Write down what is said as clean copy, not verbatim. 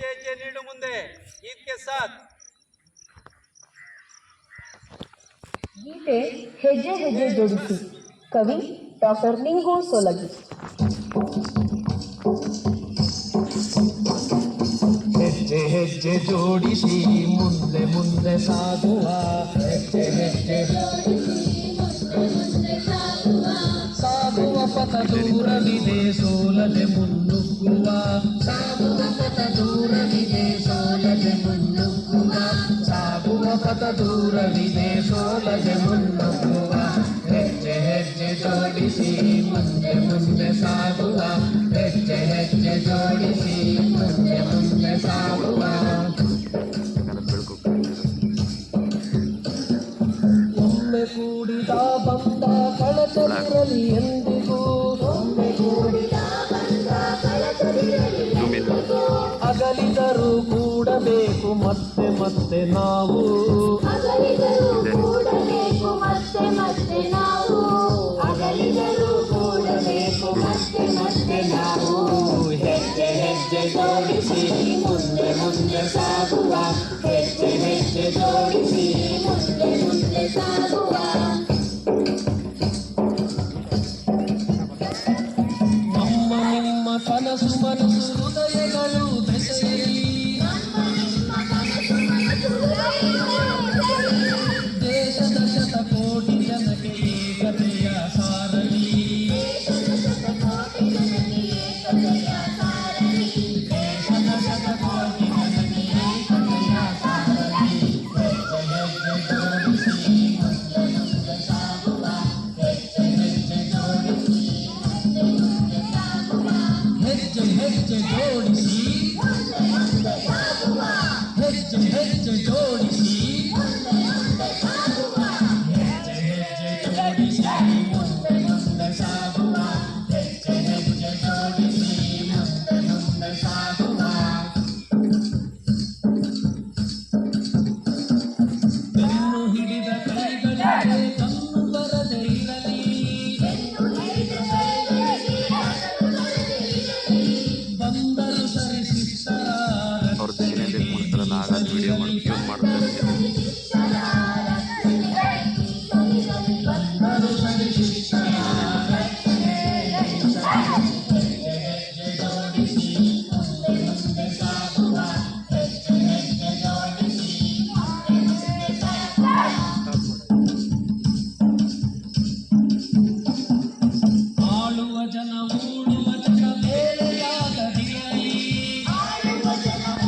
ಹೆಜ್ಜೆ ನೀಡು ಮುಂದೆ ಗೀತ್ಗೆ ಸಾಥ್. ಗೀತೆ ಹೆಜ್ಜೆ ಹೆಜ್ಜೆ ಜೋಡಿಸಿ. ಕವಿ ಡಾಕ್ಟರ್ ನಿಂಗು ಸೋಲಗಿ. ಹೆಜ್ಜೆ ಹೆಜ್ಜೆ ಜೋಡಿಸಿ ಮುಂದೆ ಮುಂದೆ ಸಾಗುವ, ಹೆಜ್ಜೆ ಹೆಜ್ಜೆ ಸಾಗುವ ಪಥ ದೂರವಿದೆ ಸೋಲದೆ ಮುನ್ನುಗ್ಗುವ, ಸಾಗುವ ಪಥ ದೂರವಿದೆ ಸೋಲದೆ ಮುನ್ನುಗ್ಗುವ, ಸಾಗುವ ಪಥ ದೂರವಿದೆ ಸೋಲದೆ ಮುನ್ನುಗ್ಗುವ. ಹೆಜ್ಜೆ ಹೆಜ್ಜೆ ಜೋಡಿಸಿ ಮುಂದೆ ಮುಂದೆ ಸಾಗುವ, ಹೆಜ್ಜೆ ಹೆಜ್ಜೆ ಜೋಡಿಸಿ ಮುಂದೆ ಮುಂದೆ ಸಾಗುವ. ಒಮ್ಮೆ ಕೂಡಿದ ಬಂದ ಕಳಚಲಿರಲಿ ಎಂದಿಗೂ, ಒಮ್ಮೆ ಕೂಡಿದ ಬಂದ ಕಳಚಲಿರಲಿ ಎಂದಿಗೂ, ಅಗಲಿದರೂ ಕೂಡಬೇಕು ಮತ್ತೆ ಮತ್ತೆ ನಾವು, ಅಗಲಿದರೂ ಕೂಡಬೇಕು ಮತ್ತೆ ಮತ್ತೆ ನಾವು, ಅಗಲಿದರೂ ಕೂಡಬೇಕು ಮತ್ತೆ ಮತ್ತೆ ನಾವು. ಹೆಜ್ಜೆ ಹೆಜ್ಜೆ ಜೋಡಿಸಿ ಮುಂದೆ ಮುಂದೆ ಸಾಗುವ, ಹೆಜ್ಜೆ ಹೆಜ್ಜೆ ಜೋಡಿಸಿ ಮುಂದೆ ಮುಂದೆ ಸಾಗುವ. ನಮ್ಮ ನಿಮ್ಮ ಕನಸು ಮನಸ್ಸು ಹೃದಯಗಳು ಬೆಸೆಯಲಿ, ದೇಶದ ಶತಕೋಟಿ ಜನಕ್ಕೆ ಏಕತೆಯ ಸಾರಲಿ, ದೇಶದ ಶತಕೋಟಿ ಜನಕ್ಕೆ ಏಕತೆಯ ಸಾರಲಿ, ದೇಶದ ಶತಕೋಟಿ ಜನಕ್ಕೆ ಏಕತೆಯ ಸಾರಲಿ. ಹೆಜ್ಜೆ ಹೆಜ್ಜೆ ಜೋಡಿಸಿ ಮುಂದೆ ಮುಂದೆ ಸಾಗುವ, ಹೆಜ್ಜೆ ಹೆಜ್ಜೆ ಜೋಡಿಸಿ ಮುಂದೆ ಮುಂದೆ ಸಾಗುವ, ಹೆಜ್ಜೆ ಹೆಜ್ಜೆ ಜೋಡಿಸಿ